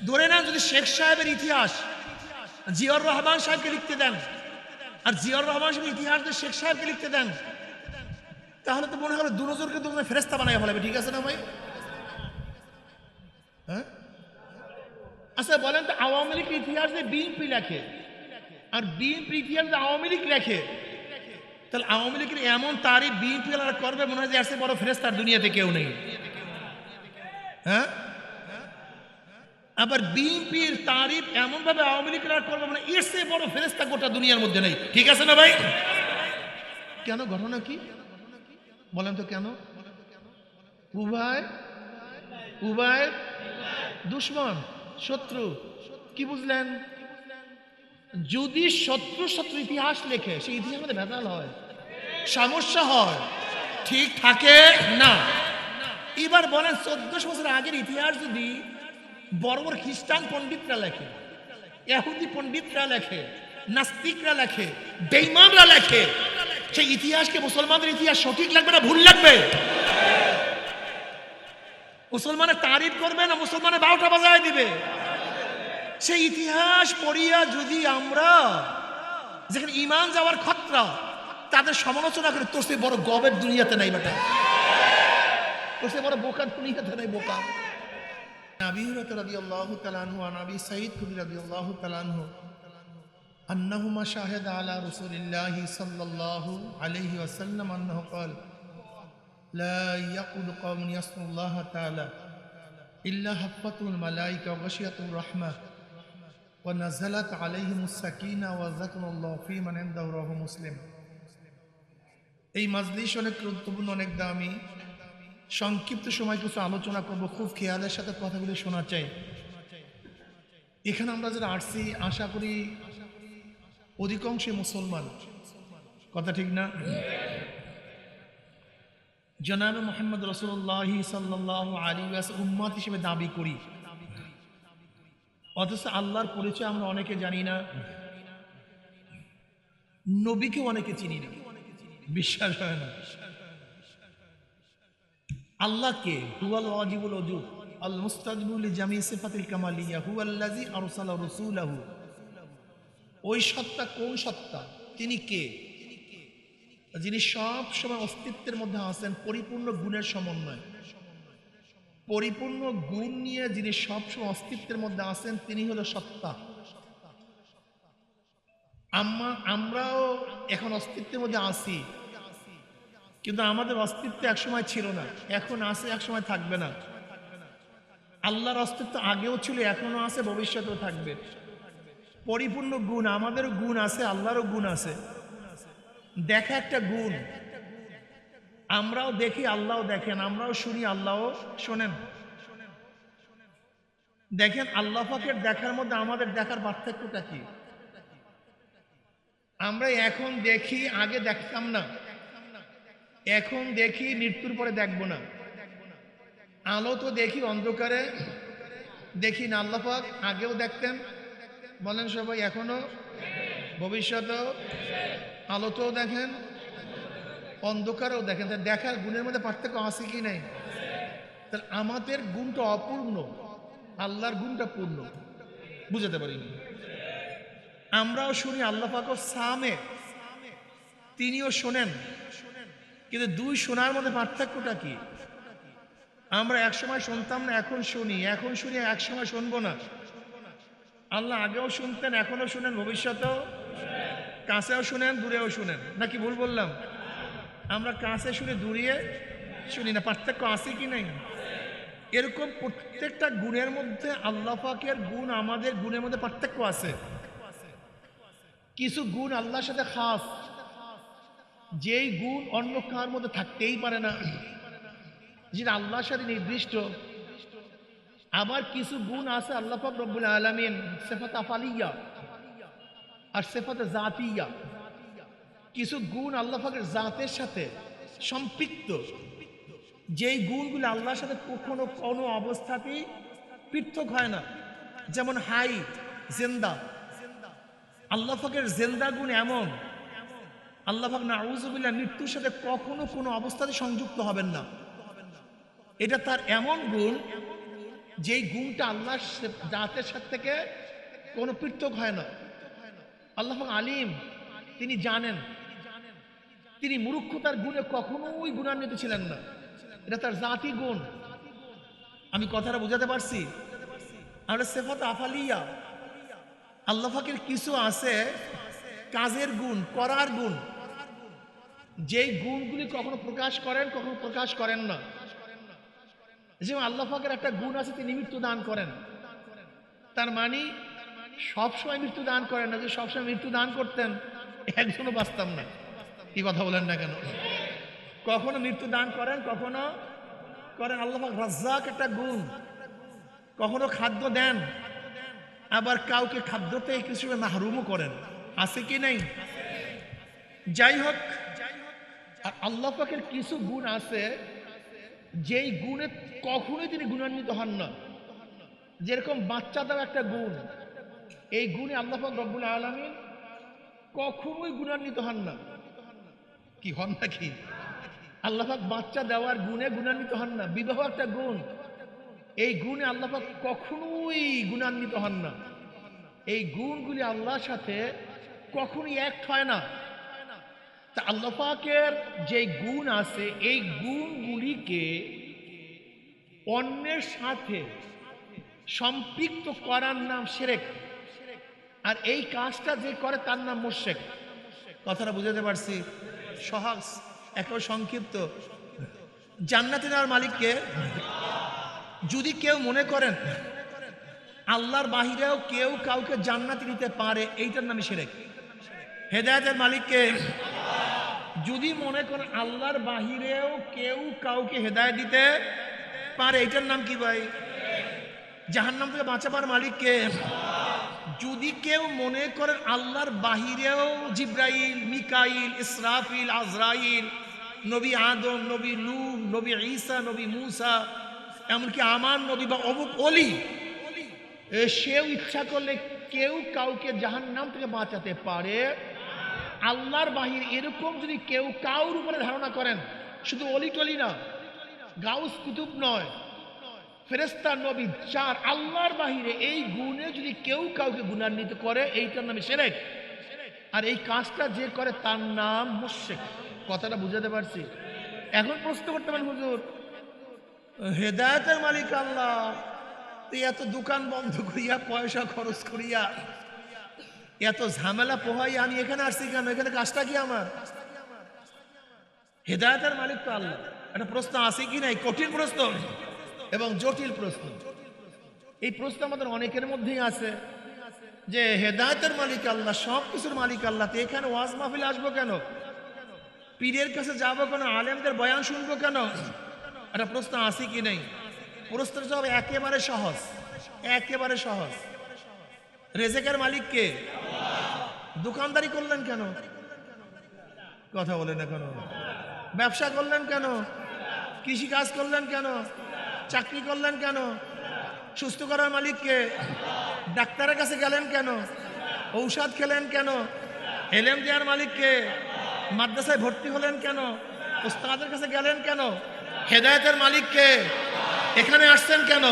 ধরে নেন যদি শেখ সাহেবের ইতিহাস জিয়াউর রহমান সাহেবকে লিখতে দেন, আর জিয়াউর রহমান সাহেবের ইতিহাস যদি শেখ সাহেবকে লিখতে দেন, তাহলে তো মনে হবে দুজনকে দুজন ফেরেস্তা বানাই ফেলাবে। ঠিক আছে না ভাই? হ্যাঁ, আচ্ছা বলেন তো, আওয়ামী লীগের ইতিহাস যে বিএনপি লেখে আর বিএনপি ইতিহাস যে আওয়ামী লীগ লেখে, তাহলে আওয়ামী লীগের এমন তারিফ বিএনপি করবে মনে হয় যে এর বড় ফেরেস্তার দুনিয়াতে কেউ নেই। হ্যাঁ, আবার বিএনপির তারিফ এমন ভাবে আওয়ামী লীগ করবে মানে এর চেয়ে বড় ফেরেস্তা গোটা দুনিয়ার মধ্যে নেই। ঠিক আছে না ভাই? কেন? ঘটনা কি বলেন তো? কেন? উভয় উভয় দুশ্মন, শত্রু। কি বুঝলেন? যদি শত্রু ইতিহাস লেখে, সেই ইতিহাস মধ্যে ভেজাল হয়, সমস্যা হয়, ঠিক থাকে না। এবার বলেন 1400 বছর আগের ইতিহাস যদি বড় বড় খ্রিস্টান পণ্ডিতরা লেখে, ইহুদি পণ্ডিতরা লেখে, নাস্তিকরা লেখে, বেঈমানরা লেখে, সেই ইতিহাসকে মুসলমানদের ইতিহাস সঠিক লাগবে না ভুল লাগবে? মুসলমানের তারিফ করবে না মুসলমানের 12টা বাজায় দিবে? সেই ইতিহাস পড়িয়া যদি আমরা যেখানে ঈমান যাওয়ার খতরা তাদের সমালোচনা করে, তোর সে বড় গবের দুনিয়াতে নাই বেটা, তোর সে বড় বোকার দুনিয়াতে নাই, বোকা। আবি হুরায়রা রাদিয়াল্লাহু তাআলা আনহু আন আবি সাঈদ খুদরি রাদিয়াল্লাহু তাআলা আনহু আন্নাহুমা শাহাদা আলা রাসূলিল্লাহি সাল্লাল্লাহু আলাইহি ওয়াসাল্লাম আন্নাহু ক্বাল লা ইয়াকুলু কওমুন ইয়াসকুল্লাহা তাআলা ইল্লা হাফাতুল মালায়েকা ওয়া গাশিয়াতুর রাহমাহ ওয়া নাযালাত আলাইহিমুস সাকিনা ওয়া যাকারাল্লাহু ফী মান ইনদাহু রাহু মুসলিম। এই মাজলিস অনেক গুরুত্বপূর্ণ, অনেক দামি। সংক্ষিপ্ত সময় কিছু আলোচনা করব, খুব খেয়ালের সাথে কথাগুলি শোনা চাই। এখানে আমরা যারা আসছি আশা করি অধিকাংশই মুসলমান, কথা ঠিক না? জনাবে মুহাম্মদ রাসূলুল্লাহ সাল্লাল্লাহু আলাইহি ওয়াসাল্লাম উম্মত হিসেবে দাবি করি, অথচ আল্লাহর পরিচয় আমরা অনেকে জানি না, নবীকে অনেকে চিনি না, বিশ্বাস হয় না। আল্লাহকে হুয়াল ওয়াজিবুল ওজুদ আল মুস্তাজিবুল লিজামি সিফাতিল কামালিয়া হুয়াল্লাযী আরসালা রাসূলাহু। ওই সত্তা কোন সত্তা? তিনি কে? যিনি সব সময় অস্তিত্বের মধ্যে আছেন, পরিপূর্ণ গুণের সমন্বয়, পরিপূর্ণ গুণ নিয়ে যিনি সব সময় অস্তিত্বের মধ্যে আছেন, তিনি হলো সত্তা। আমরাও এখন অস্তিত্বের মধ্যে আছি, কিন্তু আমাদের অস্তিত্ব একসময় ছিল না, এখন আছে, একসময় থাকবে না। আল্লাহর অস্তিত্ব আগেও ছিল, এখনো আছে, ভবিষ্যতেও থাকবে। পরিপূর্ণ গুণ, আমাদেরও গুণ আছে, আল্লাহরও গুণ আছে। দেখা একটা গুণ, আমরাও দেখি, আল্লাহও দেখেন, আমরাও শুনি, আল্লাহও শোনেন। দেখেন আল্লাহ পাকের দেখার মধ্যে আমাদের দেখার পার্থক্যটা কি? আমরা এখন দেখি, আগে দেখতাম না, এখন দেখি, মৃত্যুর পরে দেখব না। আলো তো দেখি, অন্ধকারে দেখি না। আল্লাহ পাক আগেও দেখতেন, বলেন সবাই, এখনো, ভবিষ্যতেও। আলোতেও দেখেন, অন্ধকারেও দেখেন। তাই দেখার গুণের মধ্যে পার্থক্য আছে কি নাই? তাহলে আমাদের গুণটা অপূর্ণ, আল্লাহর গুণটা পূর্ণ। বুঝাতে পারিনি? আমরাও শুনি, আল্লাহ পাকও সামে, তিনিও শোনেন, কিন্তু দুই শোনার মধ্যে পার্থক্যটা কি? আমরা একসময় শুনতাম না, এখন শুনি, এখন শুনি, একসময় শুনবো না। আল্লাহ আগেও শুনতেন, এখনো শুনেন, ভবিষ্যতেও। কাছেও শুনেন, দূরেও শুনেন। নাকি ভুল বললাম? আমরা কাছে শুনে, দূরিয়ে শুনি না। পার্থক্য আছে কি নাই? এরকম প্রত্যেকটা গুণের মধ্যে আল্লাহ পাকের গুণ, আমাদের গুণের মধ্যে পার্থক্য আছে। কিছু গুণ আল্লাহর সাথে খাস, যেই গুণ অন্য কার মধ্যে থাকতেই পারে না, যেটা আল্লাহর সাথে নির্দিষ্ট। আবার কিছু গুণ আছে আল্লাহ পাক রব্বুল আলামিন সিফাত আফালিয়া আর সিফাত জাতিয়া। কিছু গুণ আল্লাহ পাকের জাতের সাথে সম্পৃক্ত, যেই গুণগুলো আল্লাহর সাথে কখনো কোনো অবস্থাতেই পৃথক হয় না। যেমন হাই, জিন্দা। আল্লাহ পাকের জিন্দা গুণ এমন, আল্লাহ পাক নাউযুবিল্লাহ মৃত্যুর সাথে কখনো কোনো অবস্থাতে সংযুক্ত হবেন না। এটা তার এমন গুণ যেই গুণটা আল্লাহর জাতের সাথে থেকে কোনো পৃথক হয় না। আল্লাহ পাক আলিম, তিনি জানেন, তিনি মূর্খতার গুণে কখনোই গুণান্বিত ছিলেন না, এটা তার জাতি গুণ। আমি কথাটা বুঝাতে পারছি? আমরা সিফাত আফালিয়া, আল্লাহ পাকের কিছু আছে কাজের গুণ, করার গুণ, যেই গুণগুলি কখনো প্রকাশ করেন, কখনো প্রকাশ করেন না। যেমন আল্লাহ পাকের একটা গুণ আছে, তিনি মৃত্যু দান করেন। তার মানে সবসময় মৃত্যু দান করেন না। যে সবসময় মৃত্যু দান করতেন, একজনও বাঁচতাম না। কি কথা বলেন না কেন? কখনো মৃত্যু দান করেন, কখনো করেন। আল্লাহ পাক রাজ্জাক একটা গুণ, কখনো খাদ্য দেন, আবার কাউকে খাদ্যতে কিছু মাহরুমও করেন। আছে কি নেই? যাই হোক, আর আল্লাহ পাকের কিছু গুণ আছে যেই গুণে কখনোই তিনি গুণান্বিত হন না। যেরকম বাচ্চা দেওয়া একটা গুণ, এই গুণে আল্লাহ পাক রব্বুল আলামিন কখনোই গুণান্বিত হন না। কি হন না কি? আল্লাহ পাক বাচ্চা দেওয়ার গুণে গুণান্বিত হন না। বিবাহ একটা গুণ, এই গুণে আল্লাহ পাক কখনোই গুণান্বিত হন না। এই গুণগুলি আল্লাহর সাথে কখনোই এক হয় না। তা আল্লাহ পাকের যে গুণ আছে, এই গুণগুলিকে অন্যের সাথে সম্পৃক্ত করার নাম শিরক। আর এই কাজটা যে করে তার নাম মুশরিক। কথাটা বুঝাতে পারছি? সহজ, একেবারে সংক্ষিপ্ত। জান্নাতে যাওয়ার মালিককে যদি কেউ মনে করেন আল্লাহর বাহিরেও কেউ কাউকে জান্নাতে দিতে পারে, এইটার নামই শিরক। হেদায়েতের মালিককে যদি মনে করেন আল্লাহর বাহিরেও কেউ কাউকে হেদায়েত দিতে পারে, এইটার নাম কি ভাই? জাহান্নাম থেকে বাঁচাবার মালিককে যদি কেউ মনে করেন আল্লাহর বাহিরেও জিব্রাইল, মিকাইল, ইসরাফিল, আজরাইল, নবী আদম, নবী নূহ, নবী ঈসা, নবী মূসা, এমনকি আমার নবী বা অমুক অলি, সেও ইচ্ছা করলে কেউ কাউকে জাহান্নাম থেকে বাঁচাতে পারে, আল্লাহর বাহিরে এরকম যদি কেউ কাউর উপরে ধারণা করেন, শুধু অলি টলি না, গাউস কুতুব নয়, ফেরেশতা, নবী, চার, আল্লাহর বাহিরে এই গুণে যদি কেউ কাউকে গুণান্বিত করে, এইটার নামে শিরক। আর এই কাজটা যে করে তার নাম মুশরিক। কথাটা বুঝাতে পারছি? এখন প্রশ্ন করতে পারেন, হুজুর হেদায়েতের মালিক আল্লাহ, এত দোকান বন্ধ করিয়া, পয়সা খরচ করিয়া, এত ঝামেলা পোহাই আমি এখানে আসছি কেন? এখানে কাজটা কি আমার? হেদায়েতের মালিক তো আল্লাহ। একটা প্রশ্ন আছে কি নাই? কঠিন প্রশ্ন এবং জটিল প্রশ্ন। এই প্রশ্ন আমাদের অনেকের মধ্যেই আছে যে হেদায়েতের মালিক আল্লাহ, সব কিছুর মালিক আল্লাহ, তো এখানে ওয়াজ মাহফিলে আসবো কেন? পীরের কাছে যাবো কেন? আলেমদের বয়ান শুনবো কেন? একটা প্রশ্ন আছে কি নেই? প্রশ্নের জবাব একেবারে সহজ, একেবারে সহজ। রেজেকের মালিক কে? দোকানদারি করলেন কেন? কথা বলেন না কেন? ব্যবসা করলেন কেন? কৃষি কাজ করলেন কেন? চাকরি করলেন কেন? সুস্থ করার মালিককে? ডাক্তারের কাছে গেলেন কেন? ঔষধ খেলেন কেন? এলেম দেওয়ার মালিককে? মাদ্রাসায় ভর্তি হলেন কেন? ওস্তাদের কাছে গেলেন কেন? হেদায়েতের মালিককে? এখানে আসছেন কেন?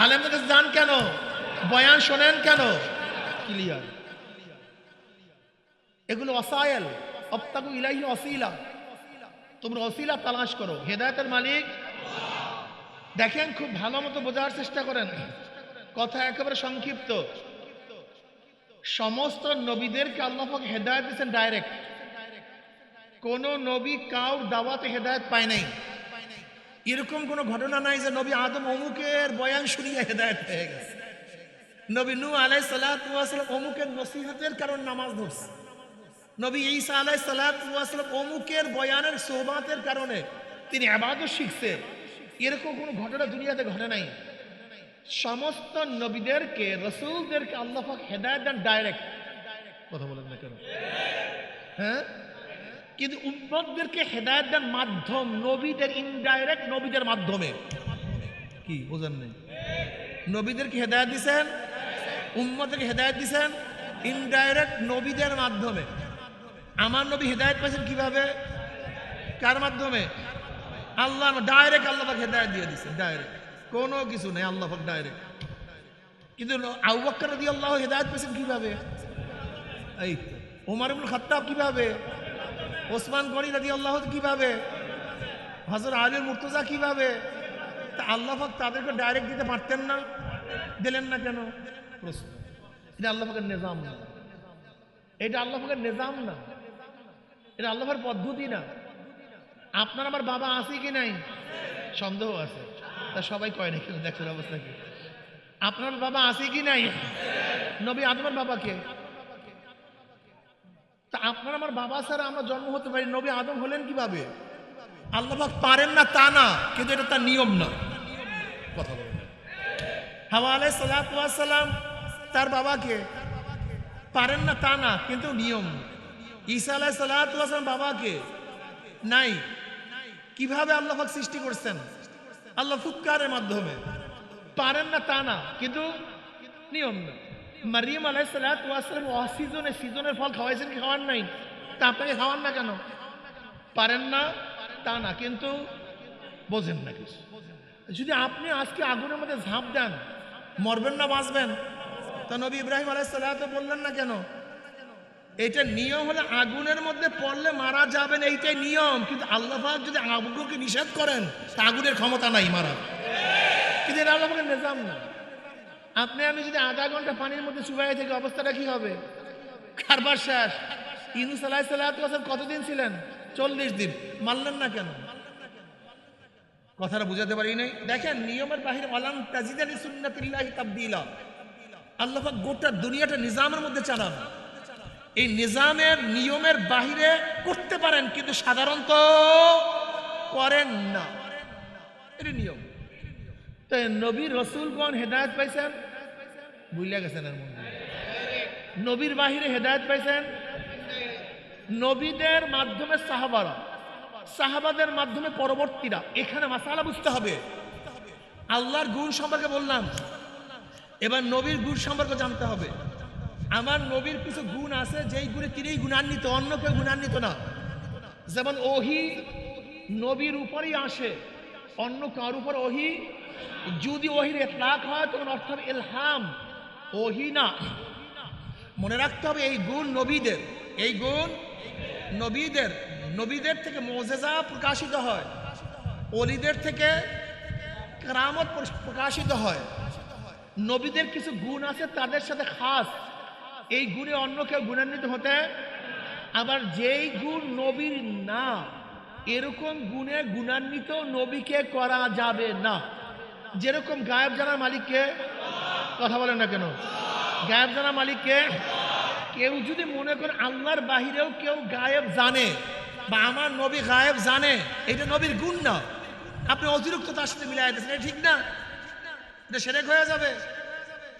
আলেমদের কাছে যান কেন? বয়ান শোনেন কেন? ক্লিয়ার। এগুলো ওয়াসাইল, আবতাগু ইলাইহি ওয়াসিলা, তোমরা ওসিলা তালাশ করো। হেদায়েতের মালিক দেখেন, খুব ভালো মতো বোঝার চেষ্টা করেন, কথা একেবারে সংক্ষিপ্ত। সমস্ত নবীদেরকে আল্লাহ পাক হেদায়েত দিয়েছেন ডাইরেক্ট। কোন নবী কাউর দাওয়াতে হেদায়েত পায় নাই। এরকম কোন ঘটনা নাই যে নবী আদম অমুকের বয়ান শুনিয়ে হেদায়েত হয়ে গেছে, নবী নূহ আলাইহিস সালাতু ওয়াস সালাম অমুকের নসিহতের কারণে নামাজ ধরছে, নবী ঈসা আলাইহিস সালাতু ওয়াস সালাম অমুকের বয়ানের সোহবাতের কারণে তিনি ইবাদত শিখছে। এরকম কোনো ঘটনা দুনিয়াতে ঘটে নাই। সমস্ত নবীদেরকে, রাসূলদেরকে আল্লাহ পাক হেদায়েত দেন ডাইরেক্ট। কথা বলেন না কেন? হ্যাঁ, কিন্তু উম্মতদেরকে হেদায়েত দেন মাধ্যম, নবীদের ইনডাইরেক্ট, নবীদের মাধ্যমে। কি বোঝেন নাই? নবীদেরকে হেদায়েত দিয়েছেন, উম্মতদেরকে হেদায়েত দিয়েছেন ইনডাইরেক্ট, নবীদের মাধ্যমে। আমার নবী হেদায়েত পেয়েছেন কিভাবে? কার মাধ্যমে? আল্লাহ ডাইরেক্ট, আল্লাহ পাক হেদায়েত দিয়ে দিয়েছেন ডাইরেক্ট। কোনো কিছু নেই, আল্লাহ পাক ডাইরেক্ট। কিন্তু আবু বকর রাদিয়াল্লাহু হেদায়েত পেয়েছেন কিভাবে? এই তো ওমর ইবনে খাত্তাব কিভাবে, ওসমান গনি রাদিয়াল্লাহু কিভাবে, হযরত আলী মুর্তজা কিভাবে? তা আল্লাহ পাক তাদেরকে ডাইরেক্ট দিতে পারতেন না, দিলেন না কেন? প্রশ্ন। এটা আল্লাহ পাকের নিজাম না, এটা আল্লাহ পাকের নিজাম না, এটা আল্লাহ পাকের পদ্ধতি না। আপনার আমার বাবা আছে কি নাই? সন্দেহ আছে, তা সবাই কয় না কেন? দেখছেন অবস্থা কি? আপনার বাবা আছে কি নাই? নবী আদমের বাবাকে। তা আপনার আমার বাবা ছাড়া আমরা জন্ম হতে পারি, নবী আদম হলেন কিভাবে? আল্লাহ পাক পারেন না তা না, কিন্তু এটা তার নিয়ম না। কথা বলেন। হাওয়া আলাইহিস সালাতু ওয়াস সালাম তার বাবাকে, পারেন না তা না, কিন্তু নিয়ম। ঈসা আলাইহিস সালাতু ওয়াস সালাম বাবাকে, নাই। কিভাবে আল্লাহ পাক সৃষ্টি করছেন? আল্লাহ ফুৎকারের মাধ্যমে। পারেন না তা না, কিন্তু নিয়ম না। মারিয়াম আলাইহিস সালাতু ওয়াস সালাম অসিজনে সিজনের ফল খাওয়াইছেন কি খাওয়ান নাই? তা আপনাকে খাওয়ান না কেন? পারেন না তা না, কিন্তু বোঝেন না কিছু। যদি আপনি আজকে আগুনের মধ্যে ঝাঁপ দেন, মরবেন না বাঁচবেন? তা নবী ইব্রাহিম আলাইহিস সালাতু বললেন না কেন? এটা নিয়ম হলে আগুনের মধ্যে পড়লে মারা যাবেন, এইটাই নিয়ম। কিন্তু আল্লাহ পাক যদি আগুনকে নিষেধ করেন, তা আগুনের ক্ষমতা নাই মারা। কিন্তু এটা আল্লাহ পাকের নিজাম না। আপনি আমি যদি আধা ঘন্টা পানির মধ্যে চুবাই থেকে অবস্থাটা কি হবে? কারবার শেষ। ইউনূস আলাইহিস সালাতু ওয়াস সালাম কতদিন ছিলেন? 40 দিন। মানলেন না কেন? কথাটা বুঝাতে পারি নাই। দেখেন, নিয়মের বাহিরে ওয়ালান তাজিদা লিসুন্নাতিল্লাহি তাবদীলা। আল্লাহ পাক গোটা দুনিয়াটা নিজামের মধ্যে চালান। এই নিজামের নিয়মের বাহিরে করতে পারেন, কিন্তু সাধারণত করেন না, এটা নিয়ম। তো নবী রসুলগণ হেদায়েত পাইছেন, বুঝলে গেছেন এর মধ্যে। নবীর বাহিরে হেদায়েত পাইছেন নবীদের মাধ্যমে সাহাবারা, সাহাবাদের মাধ্যমে পরবর্তীরা। এখানে মাসালা বুঝতে হবে। আল্লাহর গুণ সম্পর্কে বললাম, এবার নবীর গুণ সম্পর্কে জানতে হবে। আমার নবীর কিছু গুণ আছে, যেই গুণে তিনি গুণান্বিত, অন্য কেউ গুণান্বিত না। যেমন ওহী নবীর উপরই আসে, অন্য কার উপর ওহী যদি ওহীর ইতলাক হয় তখন অর্থ হবে ইলহাম, ওহী না। মনে রাখতে হবে এই গুণ নবীদের, এই গুণ নবীদের। নবীদের থেকে মুজিজা প্রকাশিত হয়, ওলিদের থেকে কেরামত প্রকাশিত হয়। নবীদের কিছু গুণ আছে তাদের সাথে খাস, এই গুণে অন্য কেউ গুণান্বিত হতে। আবার যেই গুণ নবীর না, এরকম গুণে গুণান্বিত নবীকে করা যাবে না। যেরকম গায়েব জানার মালিককে, কথা বলেন না কেন? গায়েব জানার মালিককে। কেউ যদি মনে করে আল্লাহর বাহিরেও কেউ গায়েব জানে, বা আমার নবী গায়েব জানে, এটা নবীর গুণ না, আপনি অতিরিক্ত তার সাথে মিলাই দিচ্ছেন, এটা ঠিক না, এটা শিরক হয়ে যাবে,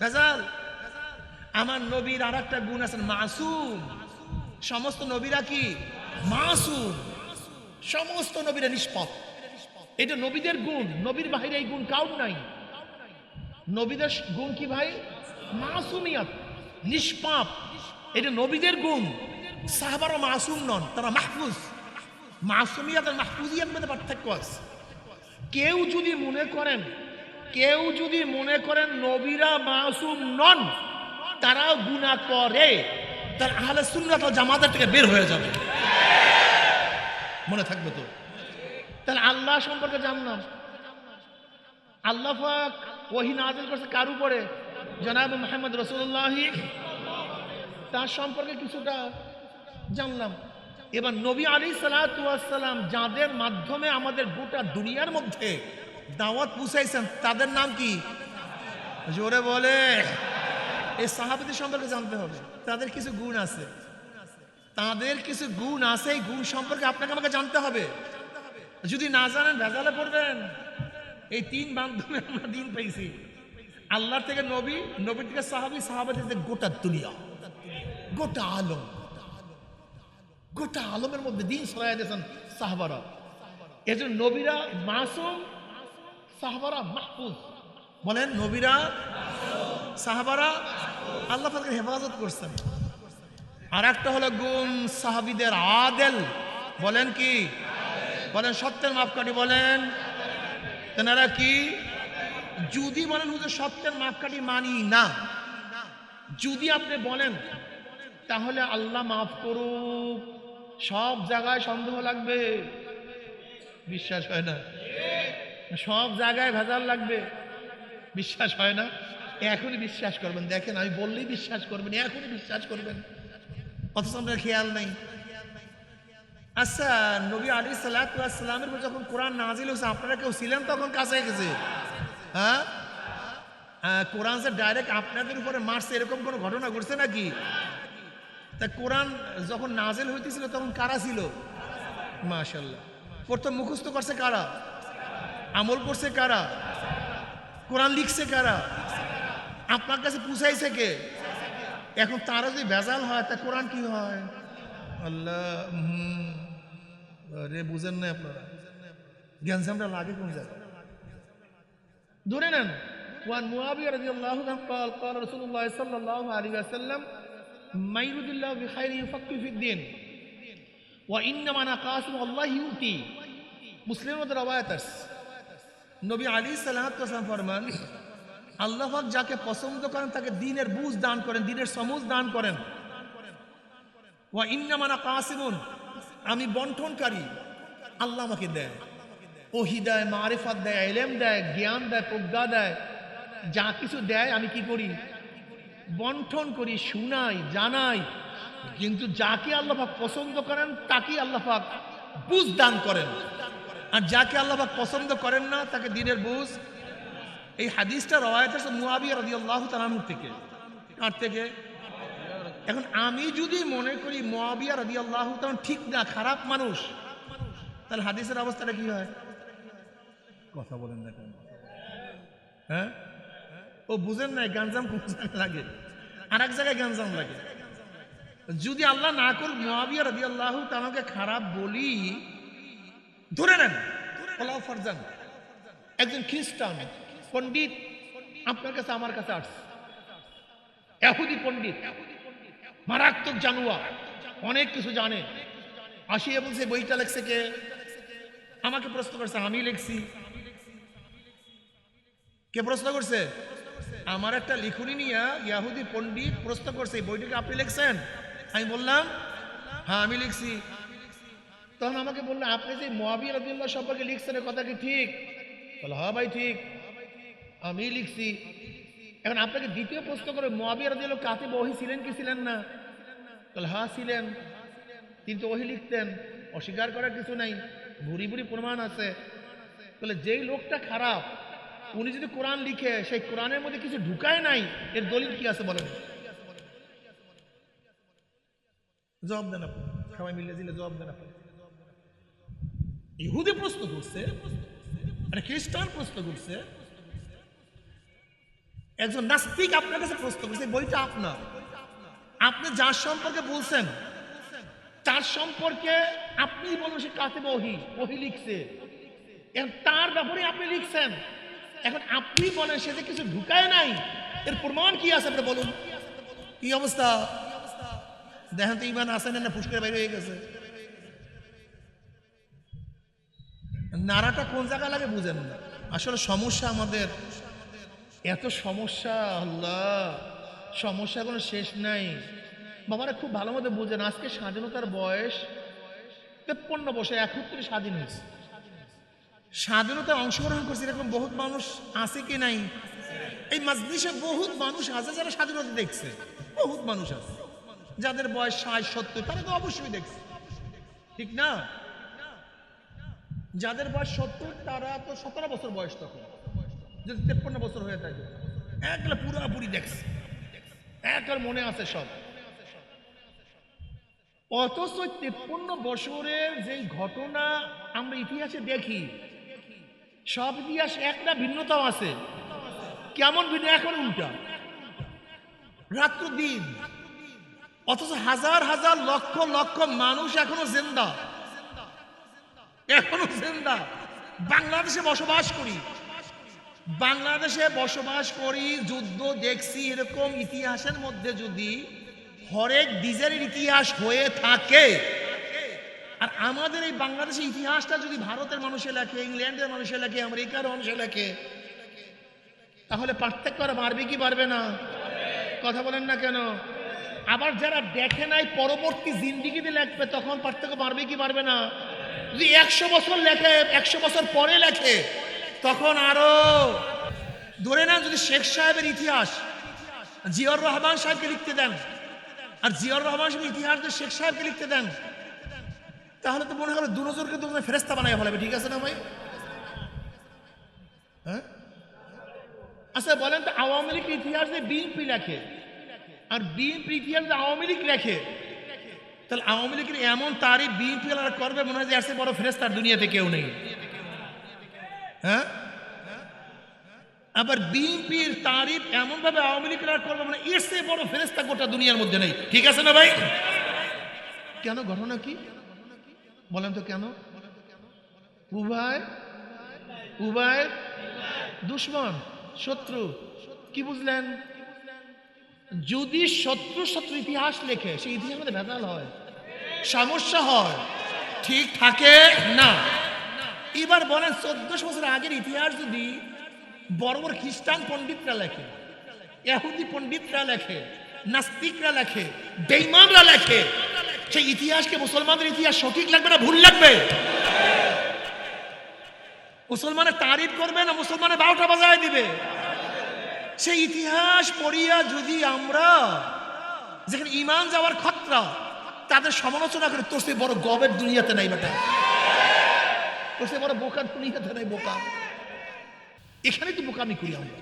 ভেজাল। আমার নবীর আর একটা গুণ আছেন মাসুম। সমস্ত নবীরা কি মাসুম? সমস্ত নবীরা নিষ্পাপ, এটা নবীদের গুণ। নবীর বাহিরে এই গুণ কাউর নাই। নবীদের গুণ কি ভাই? মাসুমিয়াত, নিষ্পাপ, এটা নবীদের গুণ। সাহাবারা মাসুম নন, তারা মাহফুজ। মাসুমিয়াত আর মাহফুজিয়াত মধ্যে পার্থক্য আছে। কেউ যদি মনে করেন নবীরা মাসুম নন, তারাও গুনাহ করে, তার আহলে সুন্নাত ওয়াল জামাতের থেকে বের হয়ে যাবে। মনে থাকবে তো? তাহলে আল্লাহ সম্পর্কে জানলাম। আল্লাহ পাক ওহী নাযিল করছে কার উপরে? জনাব মুহাম্মদ রাসূলুল্লাহ, তার সম্পর্কে কিছুটা জানলাম। এবার নবী আলাইহিস সালাতু ওয়াস সালাম যাদের মাধ্যমে আমাদের গোটা দুনিয়ার মধ্যে দাওয়াত পৌঁছাইছেন, তাদের নাম কি? জোরে বলে। এই সাহাবীদের সম্পর্কে জানতে হবে, তাদের কিছু গুণ আছে, তাদের কিছু গুণ আছে, এই গুণ সম্পর্কে আপনাকে আমাকে জানতে হবে। যদি না জানেন ভেজালে পড়বেন। এই তিন মাধ্যমে আমরা দিন পেয়েছি, আল্লাহর থেকে নবী, নবীর থেকে সাহাবী, সাহাবাদের থেকে গোটা দুনিয়া, গোটা আলম। গোটা আলমের মধ্যে দিন ছড়াইয়া দিয়েছেন সাহাবারা। এজন্য নবীরা মাসুম, সাহাবারা মাহফুজ। বলেন, নবীরা, সাহাবারা আল্লাহ পাকের হেফাজত করছেন। আর একটা হলো গুণ সাহাবীদের আদেল। বলেন কি? বলেন সত্যের মাপকাঠি। বলেন তেনারা কি? যদি বলেন হুজুর সত্যের মাপকাঠি মানি না, যদি আপনি বলেন তাহলে আল্লাহ মাফ করুক, সব জায়গায় সন্দেহ লাগবে, বিশ্বাস হয় না, সব জায়গায় ভেজাল লাগবে, বিশ্বাস হয় না। এখনই বিশ্বাস করবেন, দেখেন আমি বললেই বিশ্বাস করবেন, এখনই বিশ্বাস করবেন, অথচ আমরা খেয়াল নাই। আচ্ছা, নবী আলাইহিস সালাতু ওয়াস সালামের উপর যখন কোরআন নাজিল হয়েছে আপনারা কেউ ছিলেন তখন কাছে গেছে? হ্যাঁ, কোরআন যে ডাইরেক্ট আপনাদের উপরে মারছে এরকম কোনো ঘটনা ঘটছে নাকি? তা কোরআন যখন নাজিল হইতেছিল তখন কারা ছিল? মাশাআল্লাহ, প্রথম মুখস্থ করছে কারা? আমল করছে কারা? কোরআন লিখছে কারা? আপনার কাছে পুছাইছে কে? এখন তারা যদি ভেজাল হয় তা কোরআন কি হয়? আল্লাহ, আরে বুঝেন না আপনারা, জ্ঞানজামটা লাগে কোন জায়গায়? ধরে নেন, ওয়ান মুআবিয়া রাদিয়াল্লাহু আনহু قال قال رسول الله صلى الله عليه وسلم ما يريد الله بخير يفقهه في الدين وانما انا قاسم الله يؤتي। মুসলিমের রওয়ায়াত আছে, নবী আলাইহিস সালাতু ওয়াস সালাম ফরমান, আল্লাহ পাক যাকে পছন্দ করেন তাকে দ্বীনের বুঝ দান করেন, দ্বীনের সমঝ দান করেন। ওয়া ইন্নামা আনা কাসিমুন, আমি বন্টনকারী, আল্লাহ আমাকে দেয়, ওহী দেয়, মারিফাত দেয়, ইলম দেয়, জ্ঞান দেয়, প্রজ্ঞা দেয়, যা কিছু দেয় আমি কি করি? বন্টন করি, শুনাই, জানাই। কিন্তু যাকে আল্লাহ পাক পছন্দ করেন তাকে আল্লাহ পাক বুঝ দান করেন, আর যাকে আল্লাহ পাক পছন্দ করেন না তাকে দ্বীনের বুঝ। এই হাদিসটা রওয়ায়াত আছে মুআবিয়া রাদিয়াল্লাহু তাআলা আনহু থেকে। কার থেকে? এখন আমি যদি মনে করি মুআবিয়া রাদিয়াল্লাহু তাআলা ঠিক না, খারাপ মানুষ, তাহলে হাদিসের অবস্থাটা কি হয়? কথা বলেন না কেন? হ্যাঁ, ও বুঝেন না, গাঞ্জাম কোন জায়গায় লাগে, আর এক জায়গায় গাঞ্জাম লাগে। যদি আল্লাহ না করুক মুআবিয়া রাদিয়াল্লাহু তাআলাকে খারাপ বলি, ধরে নেন ওলাও ফারজান একজন খ্রিস্টান পণ্ডিত আপনার কাছে আমার কাছে আসছে, ইহুদি পণ্ডিত, মারাত্মক জানুয়া, অনেক কিছু জানে, আসিয়ে বলছে বইটা লেখছে কে? আমাকে প্রশ্ন করছে, আমি লিখছি। কে প্রশ্ন করছে? আমার একটা লিখুনি নিয়ে ইহুদি পণ্ডিত প্রশ্ন করছে, এই বইটাকে আপনি লিখছেন? আমি বললাম হ্যাঁ আমি লিখছি। তখন আমাকে বললো, আপনি যে মুআবিয়া রাদিয়াল্লাহু সম্পর্কে লিখছেন কথা কি ঠিক? বলে হ্যাঁ ভাই ঠিক, আমি লিখছি। এখন আপনাকে দ্বিতীয় প্রশ্ন করে, মুআবিয়া রাদিয়াল্লাহু কাতিব ওহী ছিলেন কি ছিলেন না? বলে হ্যাঁ ছিলেন, কিন্তু ওহী লিখতেন, অস্বীকার করার কিছু নাই, ভুরি ভুরি প্রমাণ আছে। বলে যেই লোকটা খারাপ উনি যদি কোরআন লিখে সেই কোরআনের মধ্যে কিছু ঢুকায় নাই, এর দলিল কি আছে বলেন? জবাব দেন আপনি, সবাই মিলে দিলে জবাব দেন আপনি। ইহুদি প্রশ্ন করছে, আরে খ্রিস্টান প্রশ্ন করছে, একজন নাস্তিক আপনার কাছে প্রশ্ন করছে, বইটা আপনার, আপনি যার সম্পর্কে বলছেন তার সম্পর্কে আপনি বলুন সে কাতিব ওহী, ওহী লিখছে, এখন তার ব্যাপারে আপনি লিখছেন। এখন আপনি বলেন সে যে কিছু ঢুকায় নাই, এর প্রমাণ কি আছে আপনি বলুন? কি অবস্থা দেখেন তো, ইমান আসেন না ফুসকে বাইরে হয়ে গেছে? নাড়াটা কোন জায়গায় লাগে বুঝেন না। আসলে সমস্যা আমাদের এত সমস্যা, আল্লাহ, সমস্যা কোনো শেষ নাই। বাবারা খুব ভালো মতো বুঝেন, আজকে স্বাধীনতার বয়স 53 বছর, 71 স্বাধীন হয়েছে। স্বাধীনতায় অংশগ্রহণ করছে এরকম বহুত মানুষ আছে কি নাই? এই মাজলিসে বহুত মানুষ আছে যারা স্বাধীনতা দেখছে, বহুত মানুষ আছে যাদের বয়স 60 70, তারা তো অবশ্যই দেখছে, ঠিক না? যাদের বয়স 70 তারা তো 17 বছর বয়স, তখন যদি 53 বছর হয়ে থাকে একলা পুরাপুরি দেখছে, একবার মনে আছে সব। অথচ 53 বছরের যে ঘটনা আমরা ইতিহাসে দেখি, সব ইতিহাস একটা ভিন্নতাও আছে। কেমন ভিন্ন? এখন উল্টা, রাত্র দিন, অথচ হাজার হাজার লক্ষ লক্ষ মানুষ এখনো জিন্দা, এখনো জিন্দা। বাংলাদেশে বসবাস করি, বাংলাদেশে বসবাস করি, যুদ্ধ দেখছি, এরকম ইতিহাসের মধ্যে যদি হরেক দিজের ইতিহাস হয়ে থাকে, আর আমাদের এই বাংলাদেশের ইতিহাসটা যদি ভারতের মানুষে লেখে, ইংল্যান্ডের মানুষে লেখে, আমেরিকার মানুষে লেখে, তাহলে পার্থক্য আর বাড়বে কি বাড়বে না? কথা বলেন না কেন? আবার যারা দেখে নাই পরবর্তী জিন্দিগিতে লেখবে, তখন পার্থক্য বাড়বে কি বাড়বে না? যদি 100 বছর লেখে, 100 বছর পরে লেখে, তখন আরো। ধরে নেন যদি শেখ সাহেবের ইতিহাস জিয়াউর রহমান সাহেবকে লিখতে দেন, আর জিয়াউর রহমান সাহেবের ইতিহাস যদি শেখ সাহেবকে লিখতে দেন, তাহলে তো মনে হলো দুজনকে দুজন ফেরেস্তা বানাই ফেলাবে। ঠিক আছে না ভাই? হ্যাঁ, আচ্ছা বলেন তো, আওয়ামী লীগ ইতিহাস যে বিএনপি লেখে, আর বিএনপি ইতিহাস যে আওয়ামী লীগ লেখে, তাহলে আওয়ামী লীগের এমন তারিফ বিএনপি করবে মনে হয় যে এর চেয়ে বড় ফেরেস্তার দুনিয়াতে কেউ নেই। হ্যাঁ, আবার বিএনপির তারিফ এমন ভাবে আওয়ামী লীগ করবে মানে এর চেয়ে বড় ফেরেস্তা গোটা দুনিয়ার মধ্যে নেই। ঠিক আছে না ভাই? কেন? ঘটনা কি বলেন তো? কেন? উভয় উভয় দুশ্মন, শত্রু। কি বুঝলেন? যদি শত্রু শত্রু ইতিহাস লেখে, সেই ইতিহাসের মধ্যে ভেজাল হয়, সমস্যা হয়, ঠিক থাকে না। এবার বলেন 1400 বছর আগের ইতিহাস যদি বড় বড় খ্রিস্টান পণ্ডিতরা লেখে, ইহুদি পণ্ডিতরা লেখে, নাস্তিকরা লেখে, বেঈমানরা লেখে, সেই ইতিহাসকে মুসলমানদের ইতিহাস সঠিক লাগবে না ভুল লাগবে? মুসলমানের তারিফ করবে না মুসলমানের 12টা বাজায় দিবে? সেই ইতিহাস পড়িয়া যদি আমরা, যেখানে ঈমান যাওয়ার খতরা, তাদের সমালোচনা করে, তোর সে বড় গবের দুনিয়াতে নাই বেটা, তোর সে বড় বোকার দুনিয়াতে নাই, বোকা। এখানে তো বোকামি করি আমরা।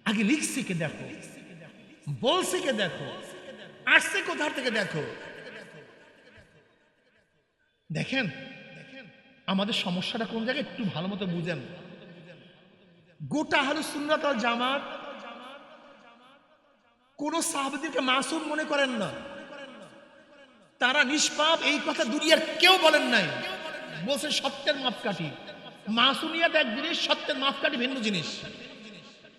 আগে লিখছি কে দেখো, বলছি কে দেখো, আসছে কোথার থেকে দেখো। দেখেন আমাদের সমস্যাটা কোন জায়গায় একটু ভালো মতো বুঝেন। গোটা আহলুস সুন্নাত ওয়াল জামাত কোন সাহাবীদেরকে মাসুম মনে করেন না, তারা নিষ্পাপ, এই কথা দুনিয়ার কেউ বলেন নাই। বলছেন সত্যের মাপকাঠি। মাসুমিয়াত এক জিনিস, সত্যের মাপকাঠি ভিন্ন জিনিস।